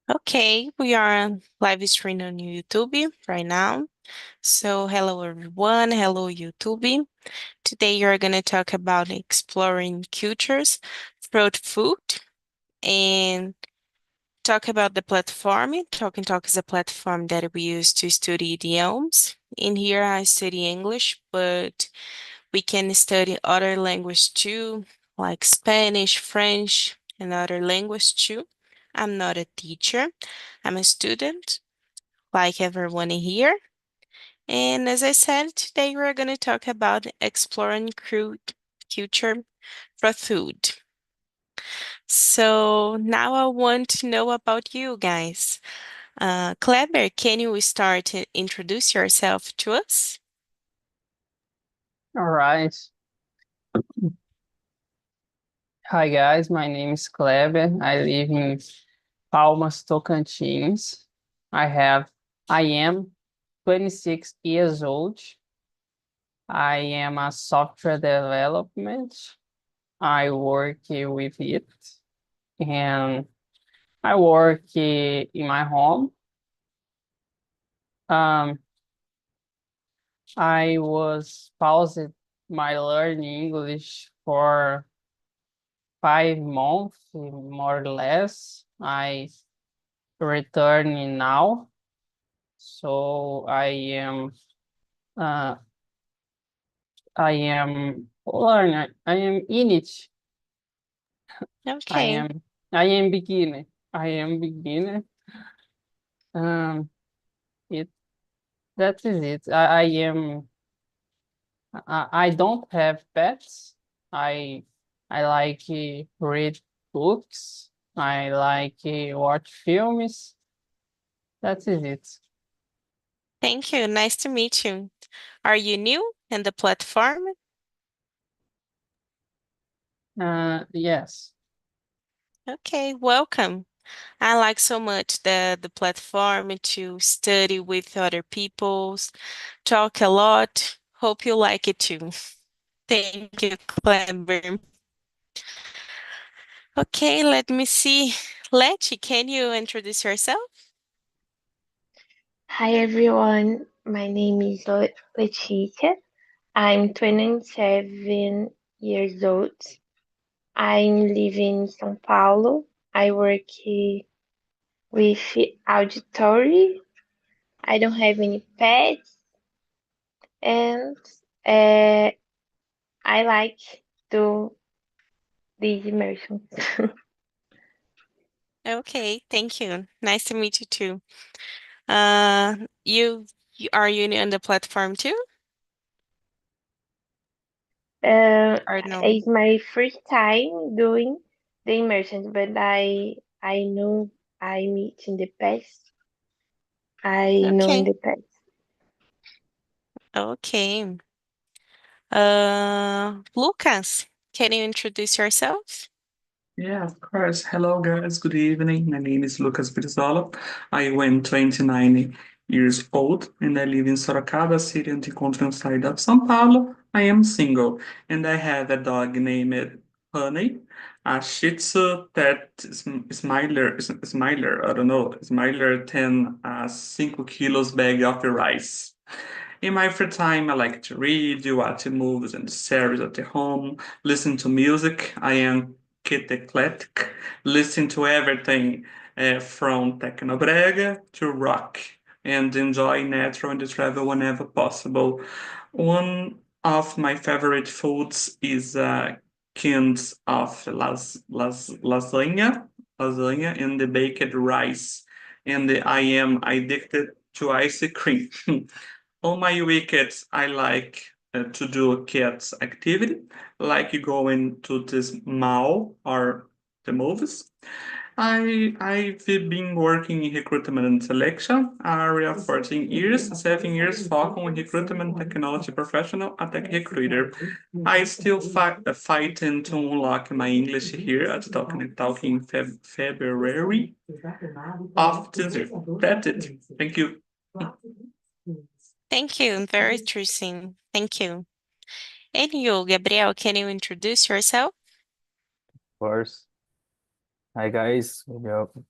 Okay, we are live streaming on YouTube right now. So, hello everyone, hello YouTube. Today you're going to talk about exploring cultures through food and talk about the platform. Talking Talk is a platform that we use to study idioms. In here, I study English, but we can study other language too, like Spanish, French, and other language too. I'm not a teacher. I'm a student, like everyone in here. And as I said, today we're going to talk about exploring culture for food. So now I want to know about you guys. Kleber, can you start to introduce yourself to us? All right. Hi guys, my name is Kleber. I live in Palmas, Tocantins. I am 26 years old. I am a software development. I work with it and I work in my home. Um, I was paused my learning English for 5 months, more or less. I returning now. So uh I am learner. I am in it. I Okay. am I am beginner. I am beginner. Um it that is it. I don't have pets. I I like read books. I like watch films. That is it. Thank you. Nice to meet you. Are you new in the platform? Yes. Okay, welcome. I like so much the platform to study with other peoples, talk a lot. Hope you like it too. Thank you, Clever. Okay, let me see. Letty, can you introduce yourself? Hi everyone, my name is Leticia. I'm 27 years old. I'm living in São Paulo. I work with auditory. I don't have any pets, and uh, I like to these immersions. Okay, thank you. Nice to meet you too. Uh, you, you new on the platform too, uh, or no? it's my first time doing the immersions, but I know I meet in the past. I know in Okay, the past. okay. Lucas, can you introduce yourself? Yeah, of course. Hello, guys. Good evening. My name is Lucas Brizola. I am 29 years old and I live in Sorocaba city on the continental side of São Paulo. I am single and I have a dog named Honey, a Shih Tzu that Smiler, I don't know, Smiler 10 5 kilos bag of rice. In my free time, I like to read, watch movies and series at the home, listen to music. I am kid eclectic, listen to everything from technobrega to rock, and enjoy nature and travel whenever possible. One of my favorite foods is cans of lasagna and the baked rice, and I am addicted to ice cream. On my weekends, I like to do a kids activity, like going to this mall or the movies. I've been working in recruitment and selection area 14 years, 7 years focus on recruitment technology professional, a tech recruiter. I still fighting to unlock my English here at Talk in February of this year. That's it. Thank you. Thank you. Very interesting. Thank you. And you, Gabriel, can you introduce yourself? Course. Hi guys,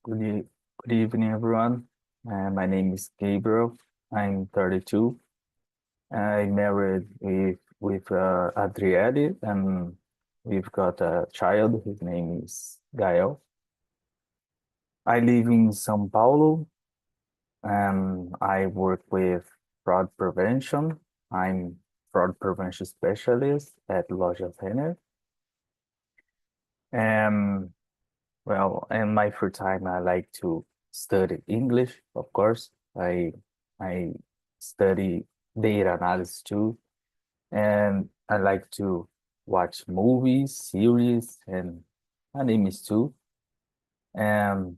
good Good evening, everyone. My name is Gabriel. I'm 32. I'm married with Adriele, and we've got a child. His name is Gael. I live in São Paulo, and I work with fraud prevention. I'm fraud prevention specialist at Loja Renner. And well, in my free time, I like to study English, of course. I study data analysis too, and I like to watch movies, series, and animes too. And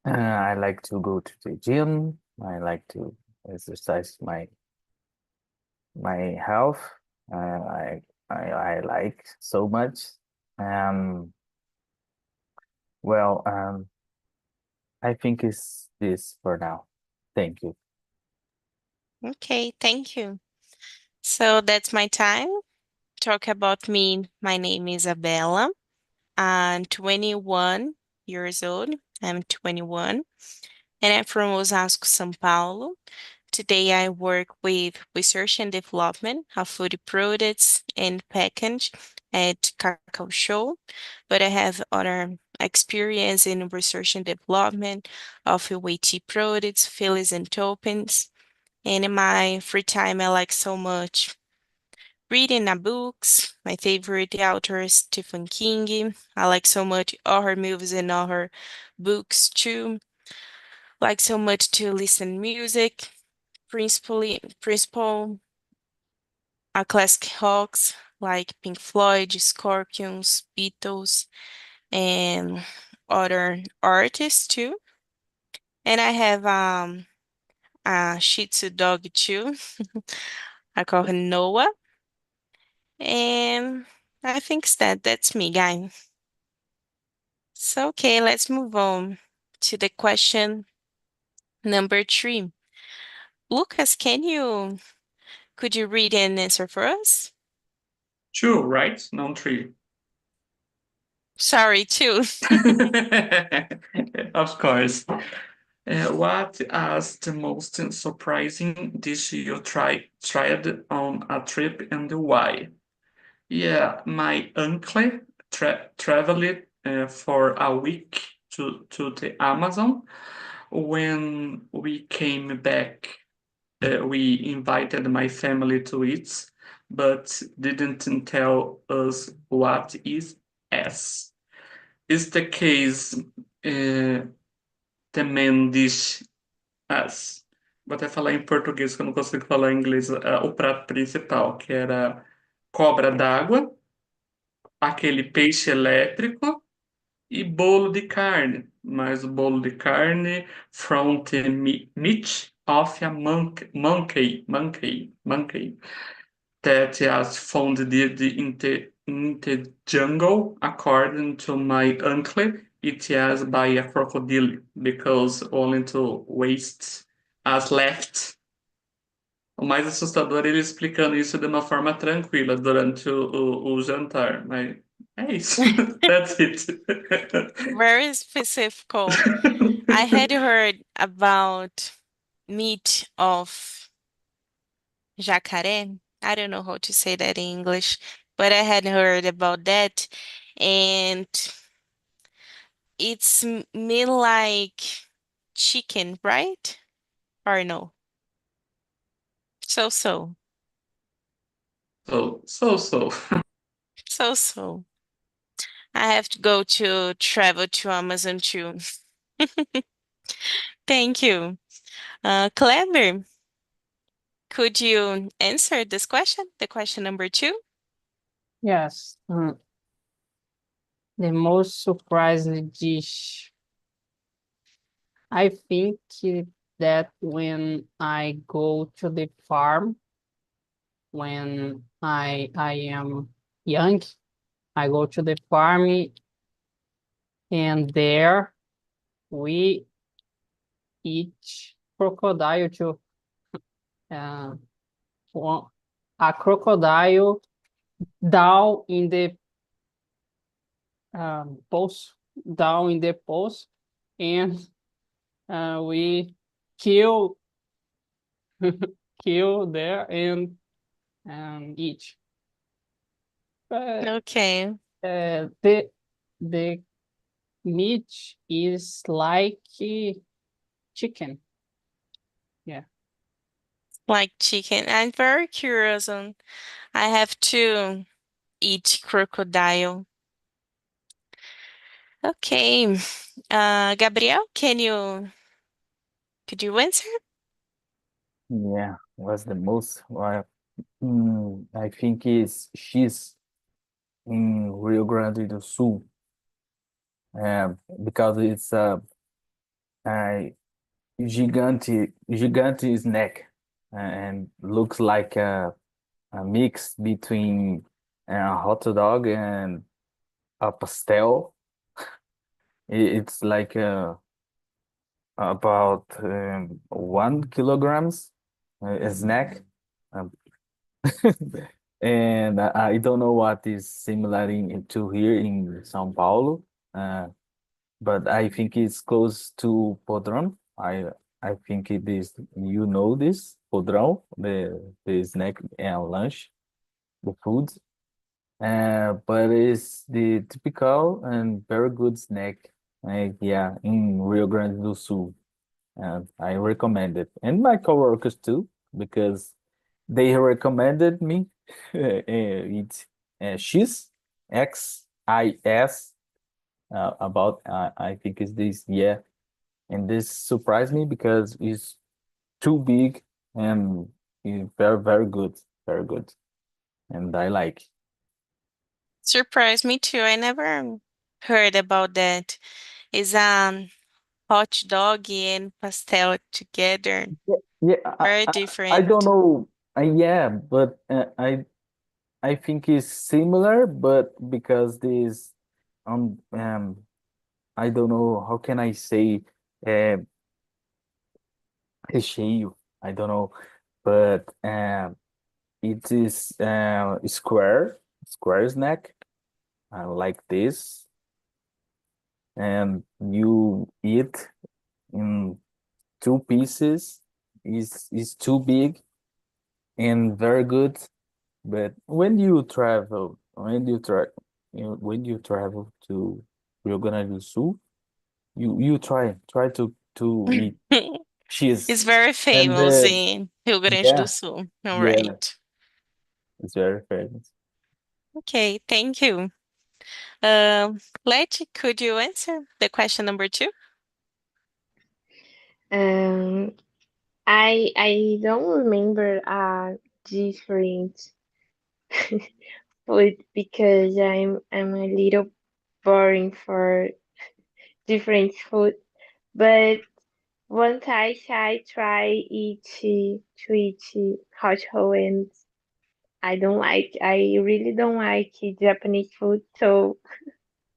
I like to go to the gym. I like to exercise my health. I like so much. Um, well, I think it's this for now. Thank you. Okay, thank you. So that's my time. Talk about me. My name is Isabella. I'm 21 years old. I'm 21, and I'm from Osasco, São Paulo. Today, I work with research and development of food products and package at Cacau Show, but I have other experience in research and development of UAT products, fillers, and toppings. And in my free time, I like so much reading books. My favorite author is Stephen King. I like so much all her movies and all her books too. Like so much to listen music, principal classic rocks like Pink Floyd, Scorpions, Beatles, and other artists too. And I have a Shih Tzu dog too. I call him Noah. And I think that's me, guys. So okay, let's move on to the question number 3. Lucas, could you read and answer for us? 2, right? Not 3. Sorry, 2. Of course. What is the most surprising dish you tried on a trip and why? Yeah, my uncle traveled for a week to the Amazon. When we came back, we invited my family to eat, but didn't tell us what is S. Is the case the main dish as? Vou até falar em português, que eu não consigo falar em inglês. O prato principal, que era cobra d'água, aquele peixe elétrico e bolo de carne. Mas o bolo de carne from the meat of a monkey that is found in the jungle, according to my uncle. It is by a crocodile because only to waste as left. O mais assustador é ele explicando isso de uma forma tranquila durante o jantar, mas é isso. That's it. Very specific. I had heard about meat of jacaré. I don't know how to say that in English, but I had heard about that. And it's meat like chicken, right? Or no? So. So. So. I have to go to travel to Amazon too. Thank you. Clever, could you answer this question, the question number 2? Yes. The most surprising dish. I think that when I go to the farm, when I am young, I go to the farm and there we eat crocodile too. A crocodile down in the post, and we kill kill there and eat. But Okay. the meat is like chicken. Yeah. Like chicken. I'm very curious on I have to eat crocodile. Okay. Gabriel, could you answer? Yeah, was the most. Well, I think is she's in Rio Grande do Sul, because it's a gigante snack, and looks like a mix between a hot dog and a pastel. It's like about 1 kilograms a snack. Um, and I don't know what is similar to here in São Paulo, uh, but I think it's close to podrão. I think it is. You know this podrão, the snack and lunch, the food. But it's the typical and very good snack. Yeah, in Rio Grande do Sul. I recommend it, and my coworkers too, because they recommended me eat cheese XIS, about I think it's this, yeah, and this surprised me because it's too big and very good, and I like. Surprised me too. I never heard about that. Is hot dog and pastel together. Yeah, Very I don't different. know. Yeah, but I think it's similar, but because this I don't know how can I say uh, recheio. I don't know, but it is square snack, like this, and you eat in two pieces. Is too big and very good. But when you travel to Rio Grande do Sul, you try to eat cheese, It's very and famous in Rio Grande do yeah, Sul. All yeah, right. it's very famous. Okay, thank you. Um, Leti, could you answer the question number two? Um, I don't remember different food because I'm a little boring for different food. But one time I try to eat hot dog and I really don't like Japanese food. So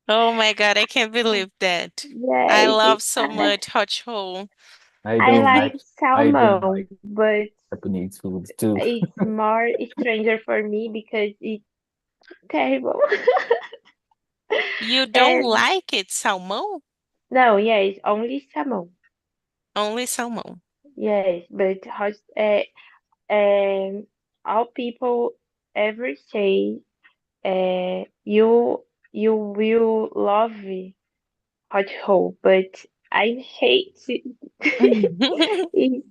Oh my God, I can't believe that. I yes, love so much hot roll. I I don't like like I don't salmon, like but Japanese food too. it's more stranger for me because it's terrible. You don't And like it, salmon? no, yes, only salmon. Only salmon. Yes, but all people ever say you will love hot dog, but I hate it. It's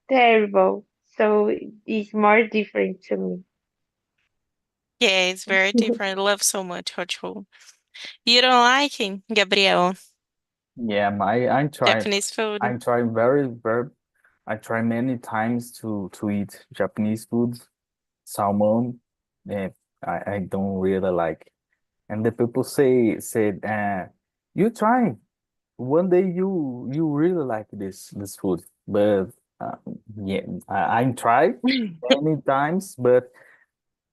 terrible. So it's more different to me. Yeah, it's very different. I love so much hot roll. You don't like it, Gabriel? Yeah, Japanese food? I'm trying very I try many times to eat Japanese food, salmon. Yeah, I don't really like. And the people said, you try one day you really like this food. But uh, yeah, I tried many times, but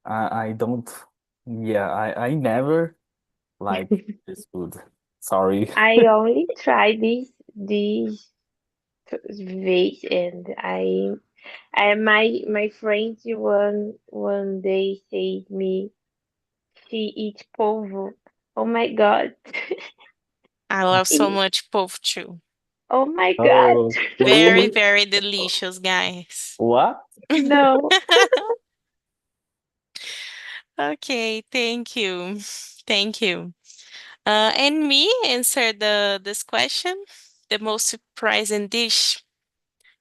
I don't. Yeah, I never like this food. Sorry. I only try this vase and my friends one day said me she eats polvo. Oh my god. I love so E- much polvo too. Oh my God. Oh, Very, really? very delicious, guys. What? No. Okay, thank you. Thank you. And me answer this question. The most surprising dish.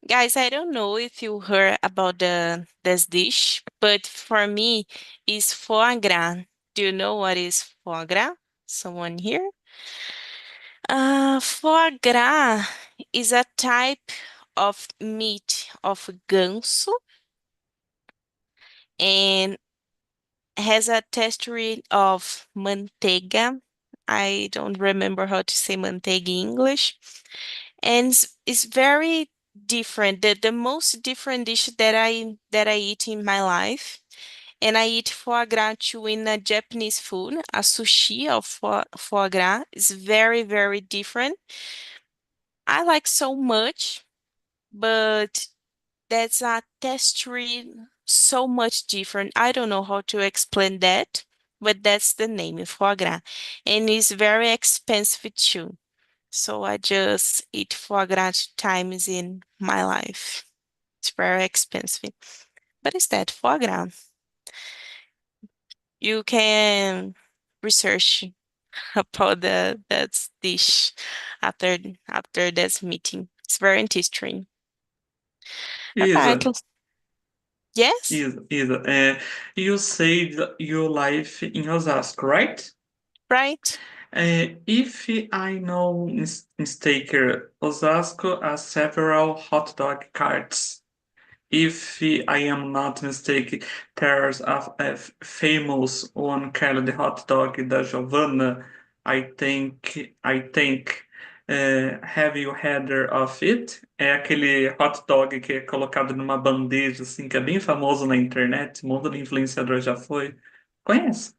Guys, I don't know if you heard about this dish, but for me, it's foie gras. Do you know what is foie gras? Someone here? Foie gras is a type of meat of ganso and has a texture of manteiga. I don't remember how to say manteiga in English. And it's very different. The most different dish that I eat in my life. And I eat foie gras too in a Japanese food. A sushi of foie gras is very, very different. I like so much, but that's a texture so much different. I don't know how to explain that, but that's the name, foie gras. And it's very expensive too. So I just eat foie gras times in my life. It's very expensive. But it's that foie gras. You can research about the that dish after after this meeting. It's very interesting. All right. Isa, Yes, Isa, you said you live in Osasco, right? right. If I know mistaken, Osasco has several hot dog carts. If I am not mistaken, there's a famous one called the hot dog da Giovanna. I think. Have you heard of it? É aquele hot dog que é colocado numa bandeja, assim, que é bem famoso na internet. Um monte de influenciador já foi. Conhece?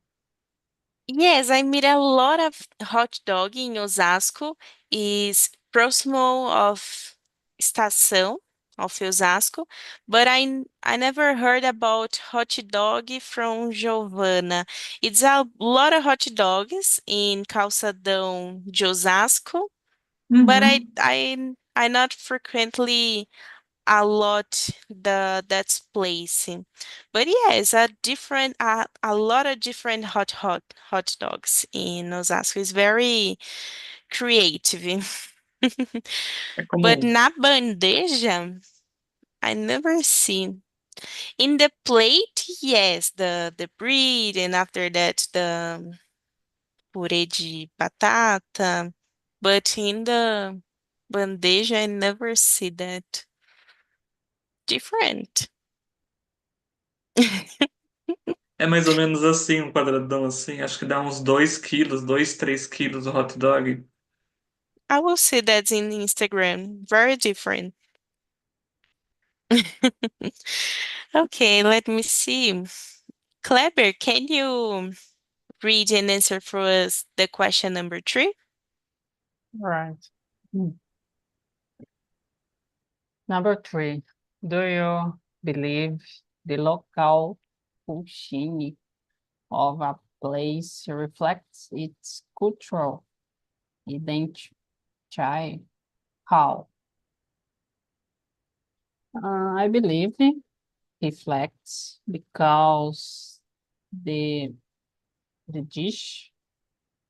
Yes, I meet a lot of hot dog in Osasco. Is proximal of Estação of Osasco, but I never heard about hot dog from Giovanna. It's a lot of hot dogs in Calçadão de Osasco, but I Uhum. I I not frequently a lot that's placing. But yeah, it's a lot of different hot dogs in Osasco. It's very creative. É But como. na bandeja, I never seen. In the plate, yes, the bread, and after that the purê de batata. But in the bandeja, I never see that. Different. É mais ou menos assim, um quadradão assim. Acho que dá uns 2 quilos, 2, 3 quilos o hot dog. I will say that's in Instagram. Very different. Okay, let me see. Kleber, can you read and answer for us the question number 3? Right. Hmm. Number 3. Do you believe the local cuisine of a place reflects its cultural identity? How? I believe it reflects because the the dish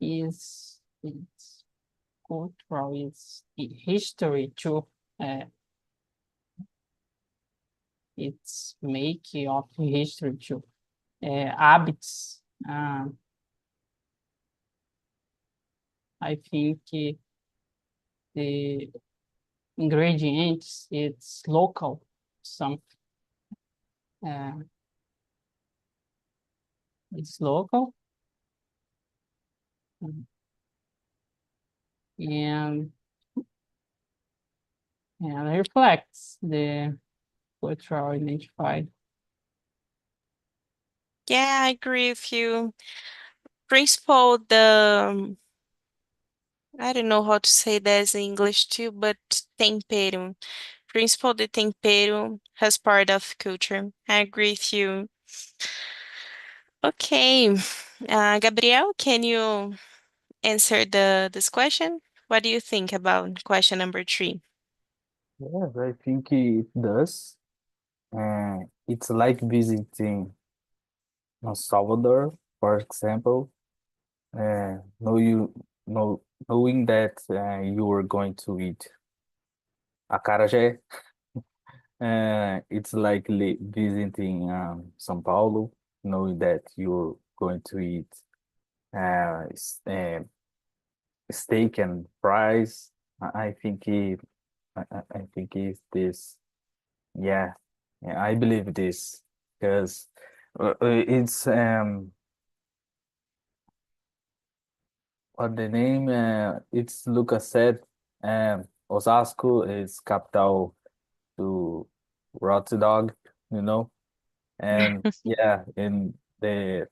is its cultural, its history too. Uh, it's making of history too. Habits. I think the ingredients it's local. Some uh, it's local and and reflects the cultural identified. Yeah, I agree with you. Principal, I don't know how to say that in English too, but tempero. Principal de tempero has part of culture. I agree with you. Okay. Gabriel, can you answer this question? What do you think about question number three? Yes, I think it does. It's like visiting El Salvador, for example, know you know knowing that you are going to eat acarajé. It's like visiting São Paulo, knowing that you're going to eat steak and fries. I think I think it's this. Yeah, yeah, I believe this because it's what the name it's Lucas said. Osasco is capital to Rot Dog, you know, and yeah, and the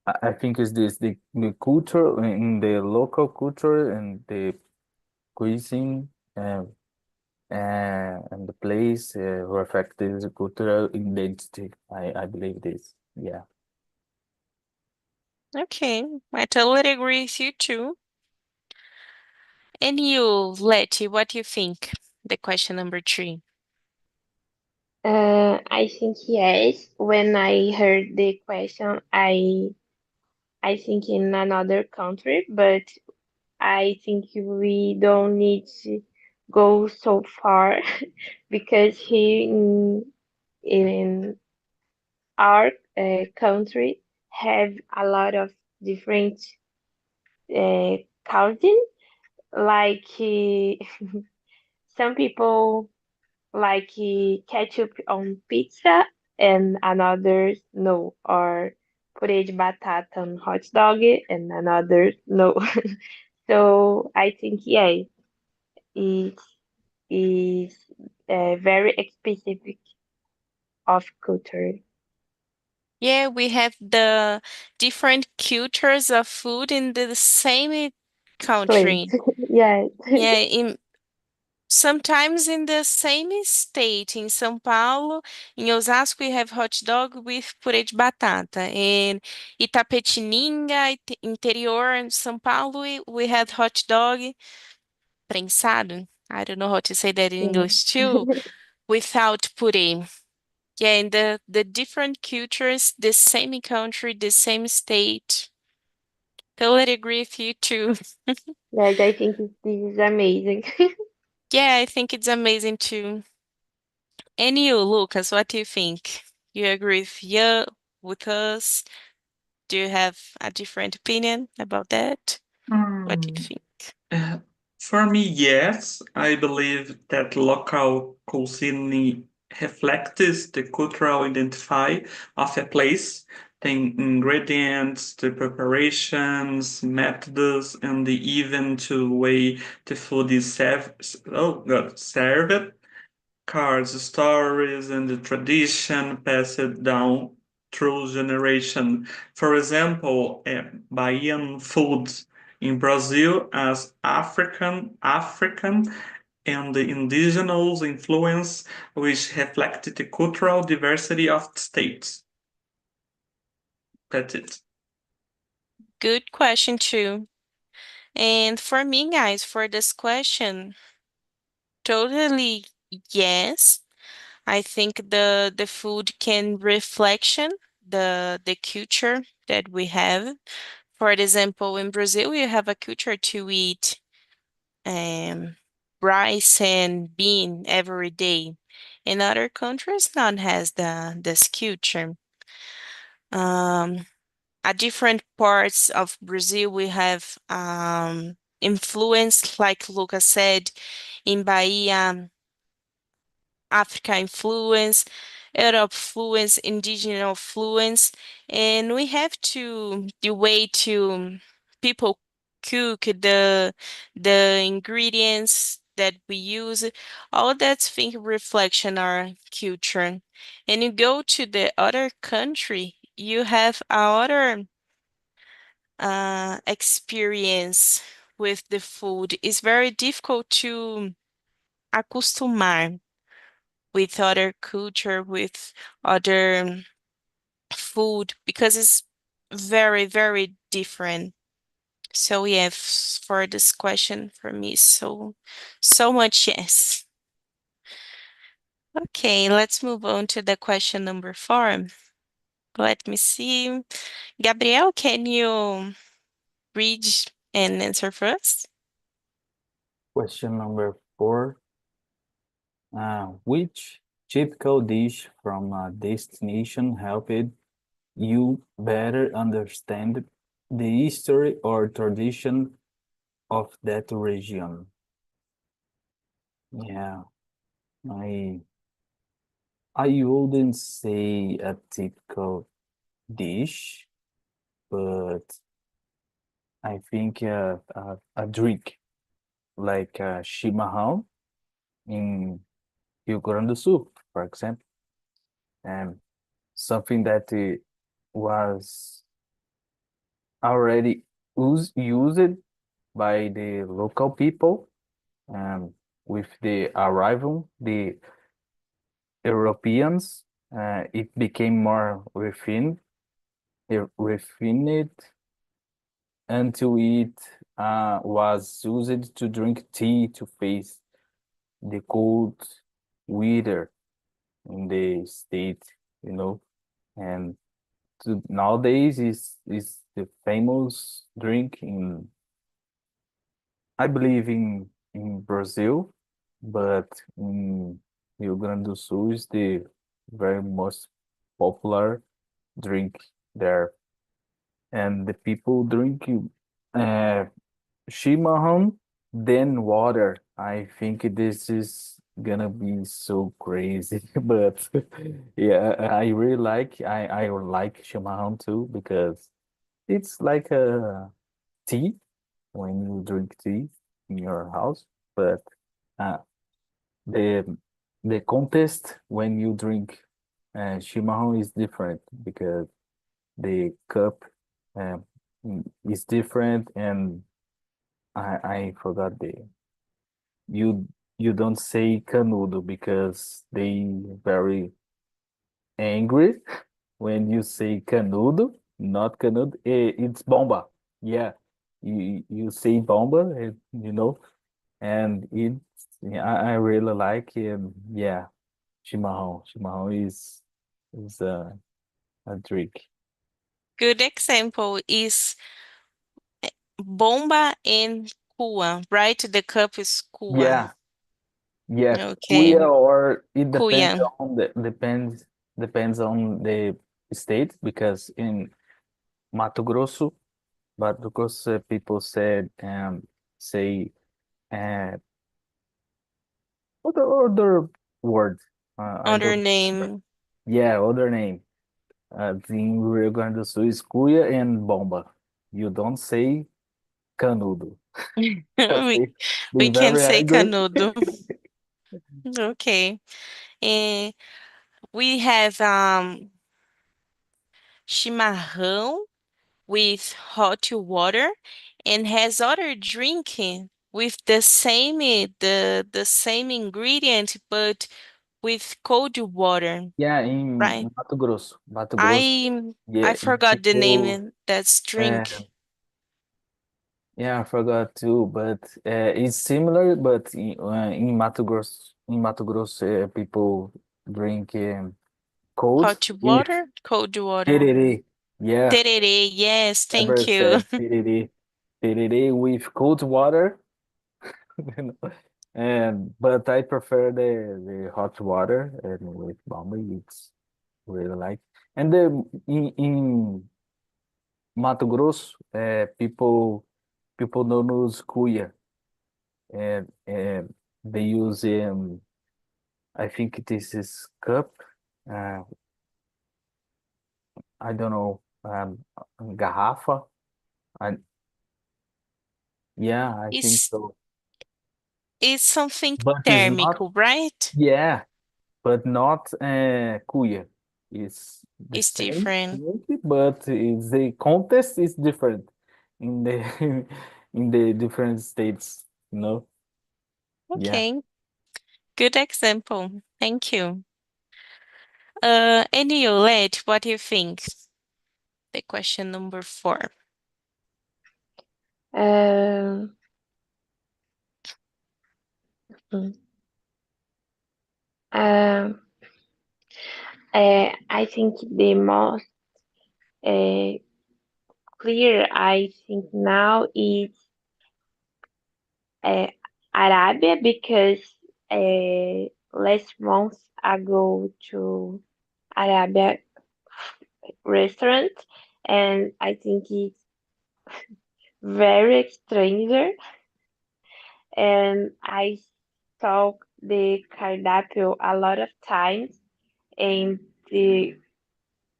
I think it's this the culture in the local culture and the cuisine and the place reflect this cultural identity. I believe this. Yeah. Okay, I totally agree with you too. And you, Letty, what do you think? The question number three. I think yes. When I heard the question, I think in another country, but I think we don't need to go so far because here in our country have a lot of different cuisine. Like some people like ketchup on pizza and another no, or purê de batata on hot dog and another no. So I think yeah, it is very specific of culture Yeah, we have the different cultures of food in the same place. country. Yeah, Yeah, sometimes in the same state, in São Paulo, in Osasco, we have hot dog with purê de batata. In Itapetininga, interior in São Paulo, we had hot dog prensado. I don't know how to say that in yeah, English too, without puree. Yeah, in the different cultures, the same country, the same state. Totally agree with you too. yes. I think this is amazing. Yeah, I think it's amazing too. And you, Lucas, what do you think? You agree with us? Do you have a different opinion about that? What do you Hmm. think? Uh, for me, yes, I believe that local cuisine reflects the cultural identity of a place, the ingredients, the preparations, methods, and the even the way the food is served, cards, stories, and the tradition passed down through generation. For example, Bahian food in Brazil as African and the indigenous influence which reflected the cultural diversity of the states. That's it. Good question too. And for me, guys, for this question, totally yes. I think the food can reflection the culture that we have. For example, in Brazil, we have a culture to eat um, rice and bean every day. In other countries, none has this culture. Um, at different parts of Brazil, we have influence, like Lucas said, in Bahia, Africa influence, Europe influence, indigenous influence, and we have to the way to people cook the ingredients that we use, all that's think reflection our culture. And you go to the other country, you have other experience with the food. It's very difficult to acostumar with other culture, with other food, because it's very, very different. So yes, for this question for me, so much yes. Okay, let's move on to the question number 4. Let me see. Gabriel, can you read and answer first? Question number 4. Which typical dish from a destination helped you better understand the history or tradition of that region? Yeah, I I wouldn't say a typical dish, but I think a drink like chimarrão in Rio Grande do Sul, for example, and something that was already used by the local people, um, with the arrival, the Europeans, it became more refined until it was used to drink tea to face the cold weather in the state, you know, and nowadays is the famous drink in, I believe, in Brazil, but in Rio Grande do Sul is the very most popular drink there, and the people drink uh, chimarrão then water. I think this is gonna be so crazy, but yeah, I really I like chimarrão too because it's like a tea when you drink tea in your house, but uh, the the contest when you drink chimarrão is different because the cup uh, is different, and I forgot you you don't say canudo because they very angry when you say canudo, not canudo. It's bomba. Yeah, you say bomba, you know, and it's, yeah, I really like it. Yeah, chimarrão. Chimarrão is a drink. Good example is bomba and cuia, right? The cup is cuia. Yeah, yeah. Okay, Kuya, or it depends cuia. on the depends on the state, because in Mato Grosso, Mato Grosso people say uh other word. I Other don't remember. name. Yeah, other name. In Rio Grande do Sul is cuia and bomba. You don't say canudo. We They we they can very say angry. canudo. Okay. And we have chimarrão with hot water and has other drink with the same ingredient but with cold water, Yeah, in right? Mato Grosso. Mato Grosso. I I Yeah, forgot the name people. in that's Uh, drink. yeah, I forgot too, but it's similar. But in Mato Grosso, people drink cold. Hot With water, cold water. tererê. Yeah, Tererê, yes, ever thank you. said tererê. Tererê with cold water. You know? And but I prefer the hot water, and with bomba, it's really like. And in Mato Grosso, people don't use cuia, and they use I think this is cup. Uh, I don't know, garrafa. I Yeah, I think It's so. it's something But it's not. thermical, right? Yeah, but not cuia. It's the It's same different. drink, but the contest is different in the in the different states. You know? Yeah. Okay, good example. Thank you. And you, Led, what do you think? The question number 4. Um, mm, um, I think the most uh, clear I think now is uh, Arabia because last month I go to Arabia restaurant and I think it's very stranger and I saw the cardápio a lot of times and the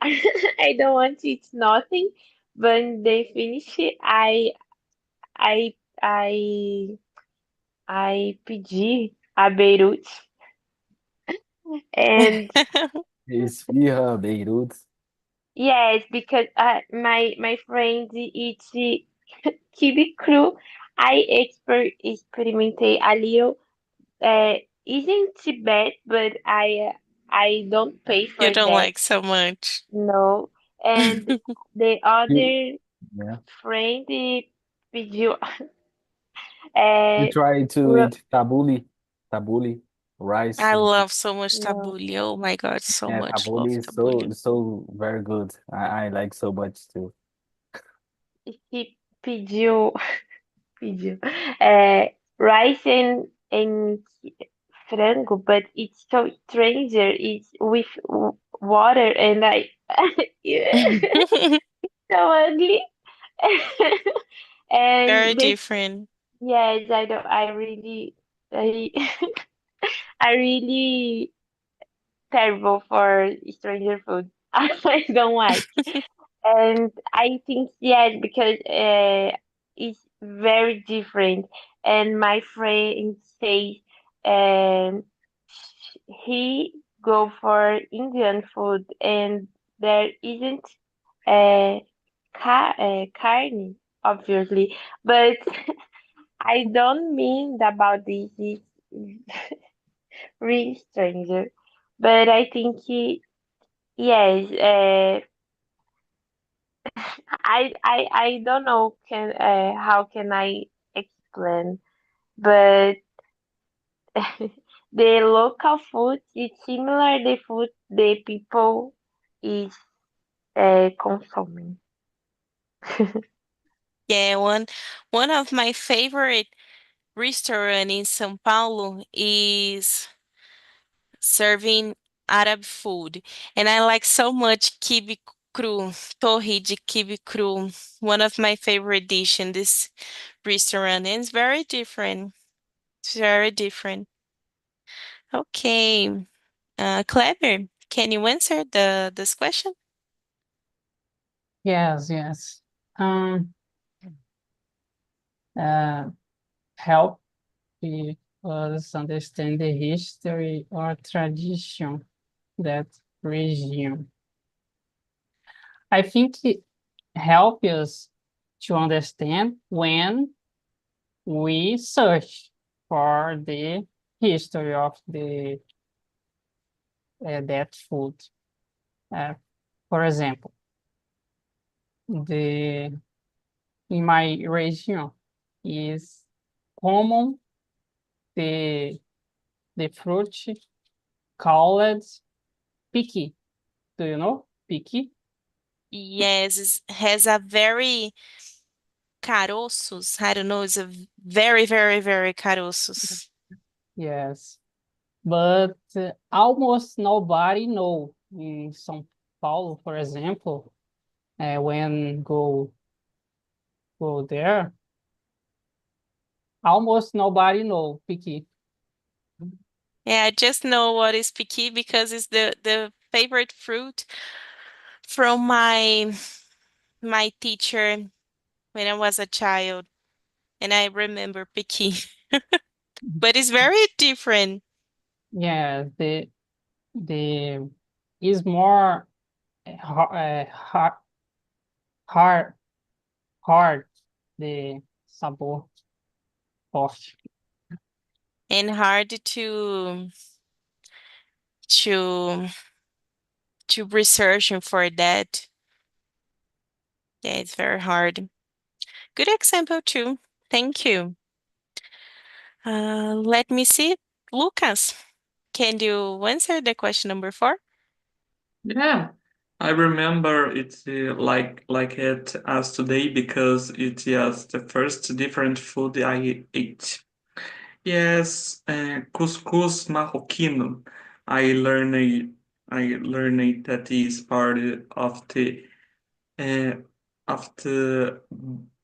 I don't want to eat nothing. When they finish it, I I I pedi a Beirut and Esfirra, Beirut. yes, because my friend eats kiwi cru. I experimented a little. Isn't bad, but I don't pay You for don't that. like so much. No, and the You, other yeah. friend pediu You uh, try to ro- eat tabuli, rice. I love so much no, tabbouleh. Oh my God, so Yeah, much love tabuli is tabbouleh. so very good. I like so much too. he pediu pediu rice and frango, but it's so stranger. It's with water, and I yeah, so ugly. Very And they different. yes, I don't. I I really terrible for stranger food. I don't like. And I think yes, because it's very different. And my friend says um, he go for Indian food, and there isn't uh, carne, obviously. But I don't mean about this. It's really stranger. But I think yes. I don't know can how can I explain, but the local food is similar the food the people is consuming. Yeah, one of my favorite restaurant in São Paulo is serving Arab food, and I like so much quibe cru, torre de quibe cru. One of my favorite dish in this restaurant, and it's very different. It's very different. Okay, Clever, can you answer this question? Yes, yes. Um, uh, help us understand the history or tradition that region. I think it help us to understand when we search for the history of the that food. Uh, for example, the in my region is common the fruit called piqui. Do you know piqui? Yes, it has a very caroços. I don't know. It's a very, very, very caroços. Yes, but almost nobody know in São Paulo, for example, when go there, almost nobody know piqui. Yeah, I just know what is piqui because it's the favorite fruit from my teacher when I was a child, and I remember piqui. But it's very different. Yeah, the is more hard hard hard the sabor forte. And hard to to research for that. Yeah, it's very hard. Good example too. Thank you. Let me see. Lucas, can you answer the question number 4? Yeah, I remember it like it as today because it is the first different food I ate. Yes, couscous marroquino. I learned I learned that is part uh, of the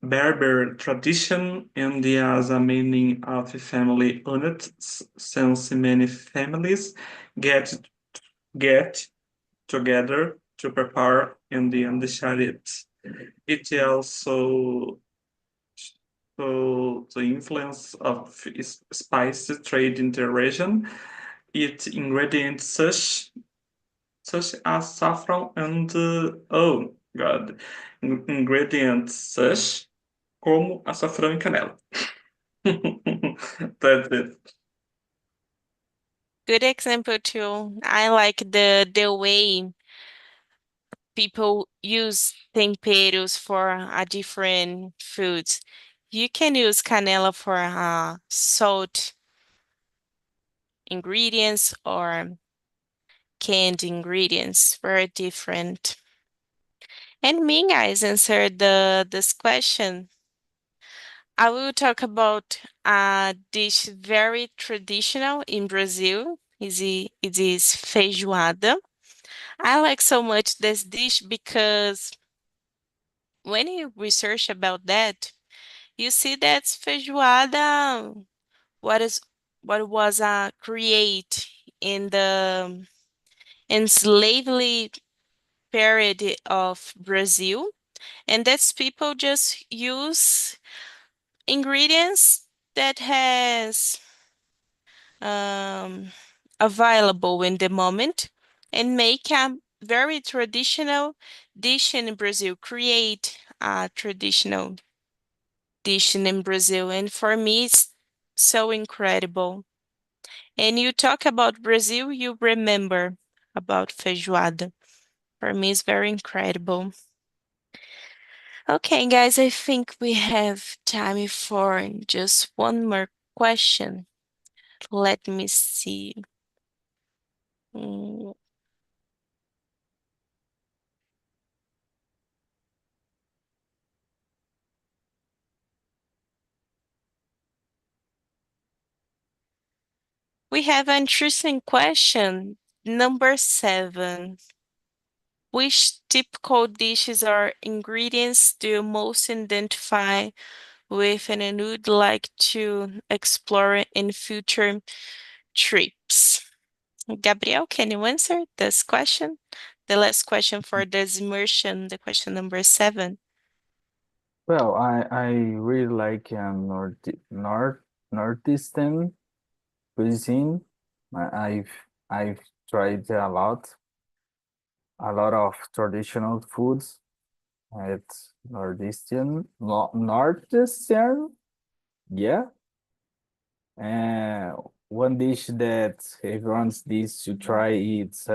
Berber tradition and has a meaning of family unit since many families get get together to prepare and share it. It also so the influence of spice trade in the region. Its ingredients such as saffron and oh god, ingredients such como açafrão e canela. That's it. Good example too. I like the way people use temperos for different foods. You can use canela for salt ingredients or canned ingredients. Very different. And me, guys, answer this question. I will talk about a dish very traditional in Brazil. It is feijoada. I like so much this dish because when you research about that, you see that feijoada what is what was create in the enslavely period of Brazil, and that's people just use ingredients that has um, available in the moment and make a very traditional dish in Brazil, create a traditional dish in Brazil. And for me, it's so incredible. And you talk about Brazil, you remember about feijoada. For me, it's very incredible. Okay, guys, I think we have time for just one more question. Let me see. Mm, We have an interesting question. Number 7. Which typical dishes or ingredients do you most identify with and would like to explore in future trips? Gabriel, can you answer this question? The last question for this immersion, the question number 7. Well, I really like northeastern cuisine. I've tried a lot of traditional foods at northeastern, yeah. And one dish that everyone's needs to try it's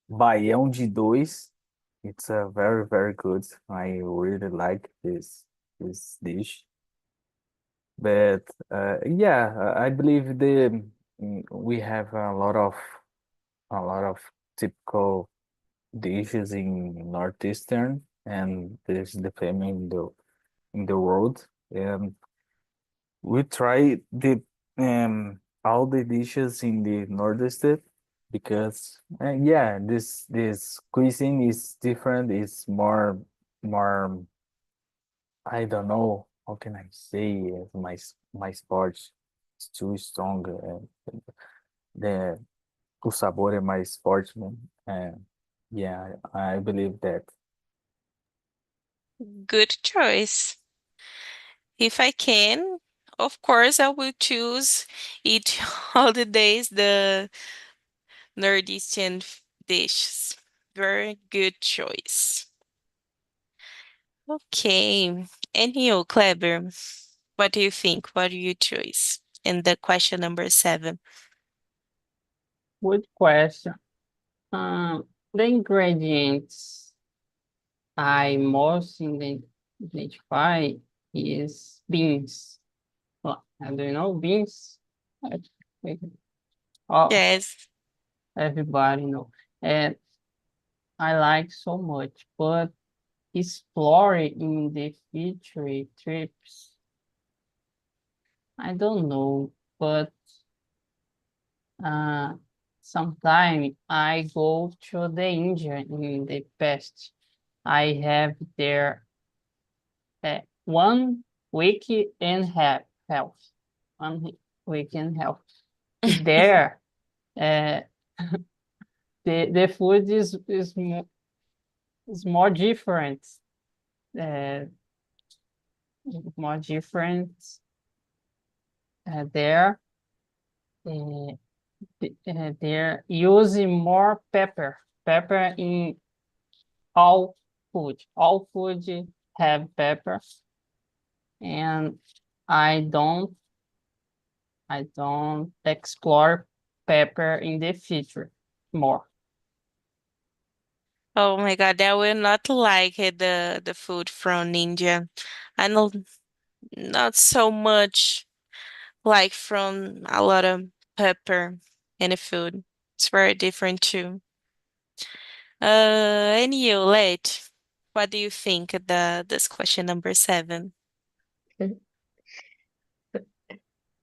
baião de dois. It's very good. I really like this dish. But yeah, I believe we have a lot of typical dishes in northeastern, and this is the famous in the world. And we try the all the dishes in the northeast because yeah, this cuisine is different. It's more I don't know how can I say it? My sports is too strong. The o sabor é mais forte, né? Yeah, I believe that. Good choice. If I can, of course, I will choose eat all the days the Northeastern dishes. Very good choice. Okay. And you, Kleber, what do you think? What do you choose? In the question number 7. Good question. The ingredients I most identify is beans. Do you know beans? Uh, Oh, Yes. everybody know. And I like so much, but exploring in the future trips, I don't know, but uh, sometime I go to the India in the past. I have there 1 week and half, 1 week and half. There, uh, the food is more different. Uh, More different there. Uh, they're using more pepper in all food. All food have pepper, and I don't I don't explore pepper in the future more. Oh my God, I will not like the food from India. I know not so much like from a lot of pepper in the food. It's very different too. And you, Let, what do you think of this question number 7?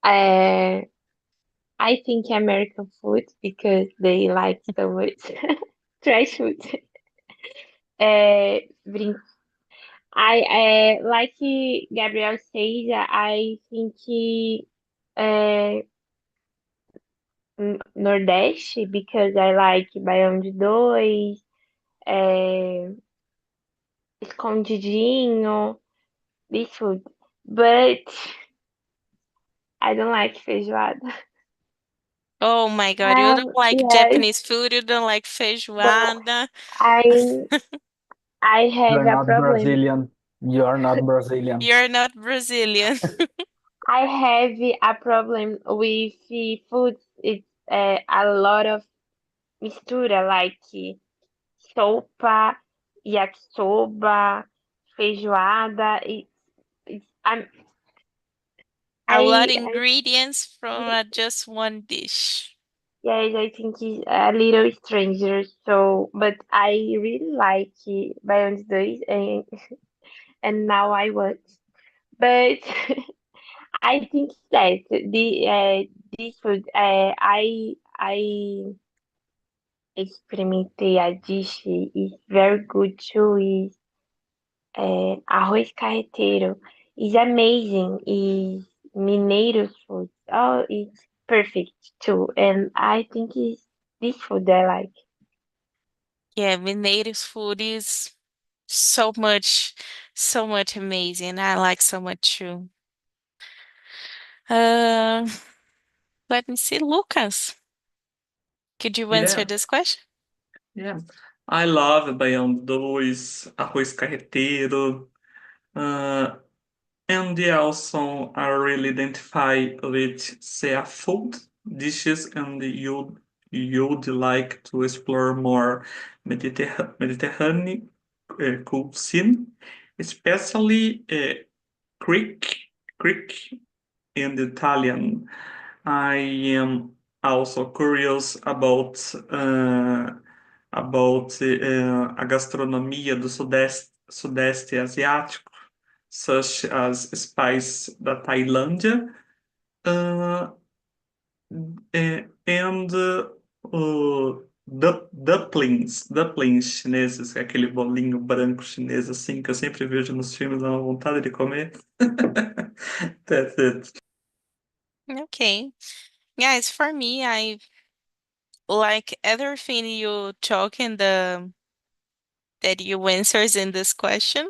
Uh, I think American food because they like so much trash food. Brin like Gabriel says, I think uh, Nordeste because I like Baião de Dois, é, escondidinho, this food. But I don't like feijoada. Oh my God, you don't like Yes, Japanese food, you don't like no, feijoada. I I You're have a not problem. Brazilian. You're not Brazilian. You're not Brazilian. I have a problem with food. It's a lot of mistura, like sopa, yakisoba, feijoada. I'm A lot of I ingredients from just one dish. yes, I think it's a little stranger. So, but I really like Beyond Days, and now I want. But I think that this food I experimentei a dish is very good too. Is arroz carreteiro is amazing. Is mineiro food. Oh, it's perfect too. And I think it's this food I like. Yeah, Mineir's food is so much amazing. I like so much too. Uh, Let me see, Lucas. Could you answer Yeah, this question? yeah. I love baião de dois, arroz carreteiro, uh, and they also are really identify with seafood dishes, and you'd like to explore more Mediterranean cuisine, especially Greek, Greek and Italian. I am also curious a gastronomia do Sudeste Asiático, such as spice da Tailândia, uh, and dumplings chineses, aquele bolinho branco chinês assim que eu sempre vejo nos filmes, dá uma vontade de comer. That's it. Okay. Guys, for me, I like everything you talk in the that you answers in this question.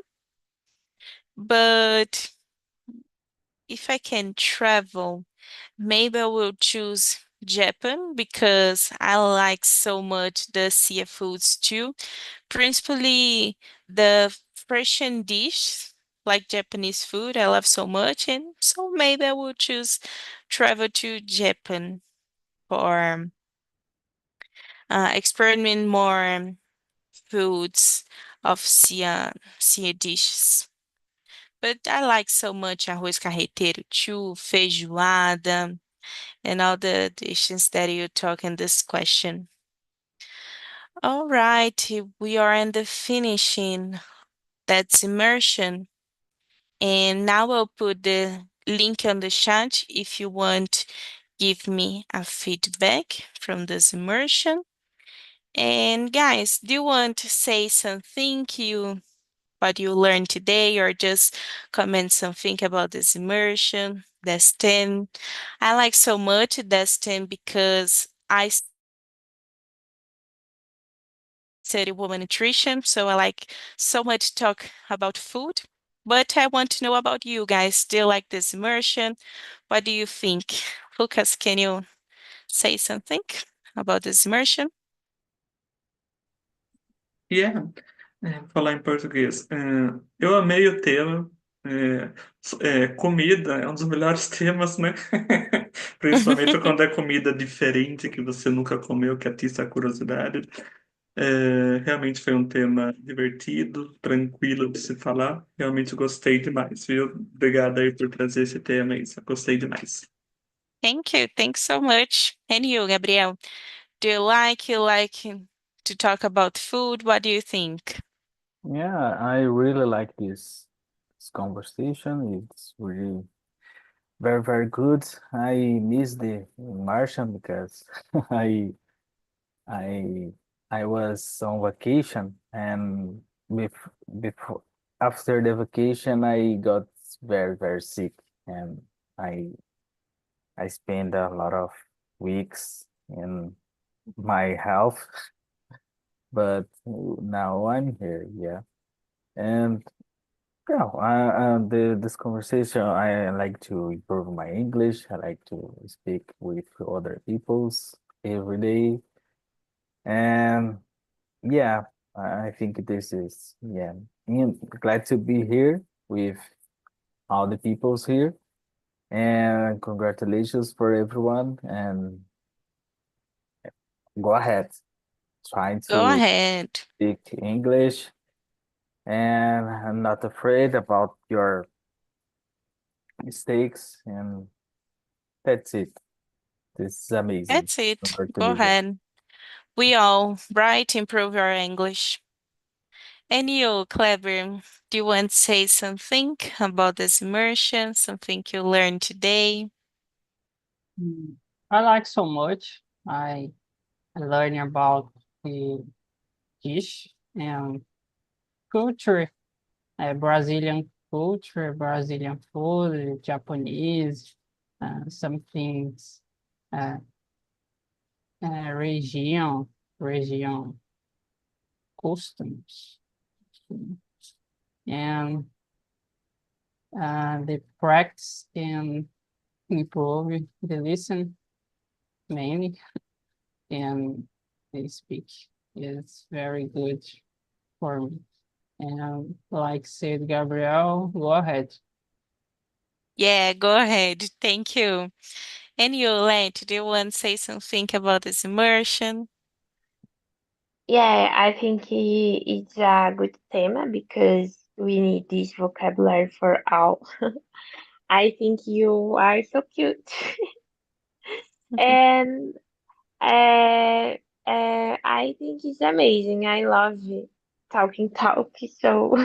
But if I can travel, maybe I will choose Japan because I like so much the seafoods too. Principally the Frisian dish, like Japanese food, I love so much, and so maybe I will choose travel to Japan for experiment more foods of sea dishes. but I like so much arroz carreteiro too, feijoada, and all the dishes that you talk in this question. All right, we are in the finishing. That's immersion. And now I'll put the link on the chat if you want give me a feedback from this immersion. And guys, do you want to say something you what you learned today or just comment something about this immersion? That's 10. I like so much that's 10 because I study women nutrition, so I like so much to talk about food. But I want to know about you guys. Do you like this immersion? What do you think? Lucas, can you say something about this immersion? Yeah. Falar em português. Eu amei o tema. Comida é um dos melhores temas, né? Principalmente quando é comida diferente que você nunca comeu, que atiça a curiosidade. Realmente foi um tema divertido, tranquilo de se falar. Realmente gostei demais, viu? Obrigado aí por trazer esse tema aí. Gostei demais. Thank you. Thanks so much. And you, Gabriel, do you like to talk about food? What do you think? Yeah, I really like this conversation. It's really very, very good. I miss the immersion because I I I was on vacation and before after the vacation I got very, very sick and I I spent a lot of weeks in my health, but now I'm here, yeah. And yeah, this conversation, I like to improve my English. I like to speak with other peoples every day. And yeah, I think this is, yeah, glad to be here with all the peoples here. And congratulations for everyone. And go ahead, trying Go to ahead. speak English. And I'm not afraid about your mistakes. And that's it. This is amazing. That's it. Honor to Go be here. ahead. We all, right, improve our English. And you, Clever, do you want to say something about this immersion, something you learned today? I like so much. I learn about the dish and culture, Brazilian culture, Brazilian food, Japanese, some things, uh, region customs, and the practice and improve the listen mainly, and the speak is very good for me. And like said Gabriel, go ahead. Yeah, go ahead. Thank you. And you, Lent, do you want to say something about this immersion? Yeah, I think it's a good theme because we need this vocabulary for all. I think you are so cute. And uh, I think it's amazing. I love it. Talking talk. So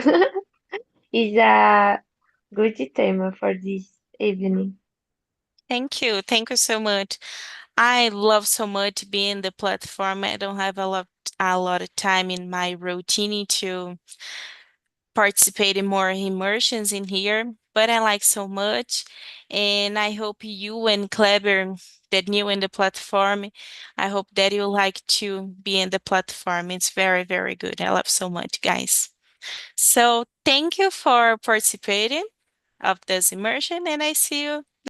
it's a good theme for this evening. Thank you. Thank you so much. I love so much being the platform. I don't have a lot of time in my routine to participate in more immersions in here, but I like so much. And I hope you and Kleber that new in the platform, I hope that you like to be in the platform. It's very, very good. I love so much, guys. So thank you for participating of this immersion, and I see you